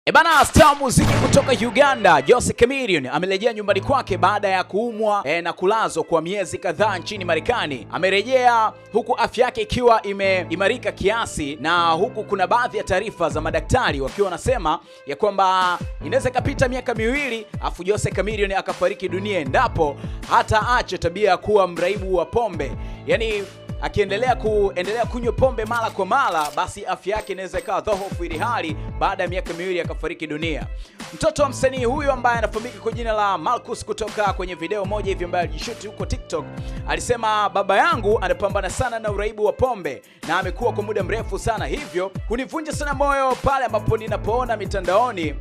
Ebana, star muziki kutoka Uganda Jose Chameleone amerejea nyumbani kwake baada ya kuumwa na kulazwa kwa miezi kadhaa nchini Marekani. Amerejea huku afya yake ikiwa imeimarika kiasi, na huku kuna baadhi ya taarifa za madaktari wakiwa wanasema ya kwamba inaweza kapita miaka miwili afu Jose Chameleone akafariki dunia endapo hata aache tabia ya kuwa mraibu wa pombe. Yani akiendelea kunywa pombe mara kwa mara, basi afya yake inaweza ikawa dhaifu, ili hali baada ya miaka miwili akafariki dunia. Mtoto wa msanii huyu ambaye anafahamika kwa jina la Marcus, kutoka kwenye video moja hivi ambayo alijishuti huko TikTok, alisema baba yangu anapambana sana na uraibu wa pombe na amekuwa kwa muda mrefu sana, hivyo kunivunja sana moyo pale ambapo ninapoona mitandaoni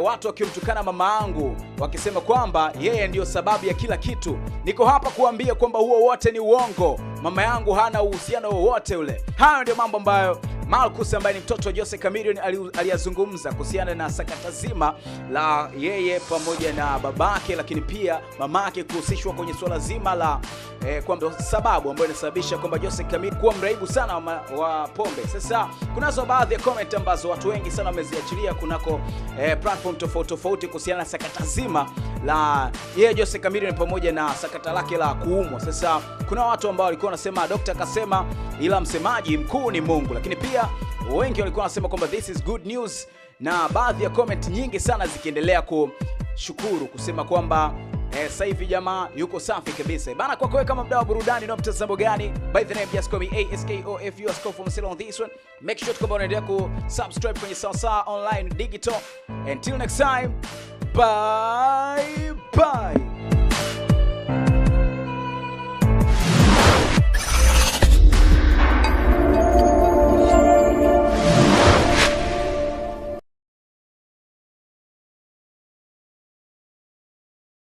watu wakimtukana mama yangu wakisema kwamba yeye ndiyo sababu ya kila kitu. Niko hapa kuambia kwamba huo wote ni uongo. Mama yangu hana uhusiano wowote ule. Hayo ndio mambo ambayo Marcus ambaye ni mtoto wa Jose Chameleone aliyazungumza kuhusiana na sakata zima la yeye pamoja na babake, lakini pia mamake kuhusishwa kwenye swala zima la kwamba sababu ambayo inasababisha kwamba Jose Chameleone kuwa mraibu sana wa pombe. Sasa kunazo baadhi ya comment ambazo watu wengi sana wameziachilia kunako platform tofauti kuhusiana na sakata zima la yeye Jose Chameleone pamoja na sakata lake la kuumwa. Sasa kuna watu ambao walikuwa wanasema daktari kasema, ila msemaji mkuu ni Mungu, lakini pia wengi walikuwa wanasema kwamba this is good news, na baadhi ya comment nyingi sana zikiendelea kushukuru kusema kwamba sasa hivi jamaa yuko safi kabisa. Bana, kwa kweli kama mdau wa burudani na mtazamo gani? By the name just call me ASKOFU Askofu on this one. Make sure to unaendelea kusubscribe kwenye Sawasawa Online Digital. Until next time, bye bye.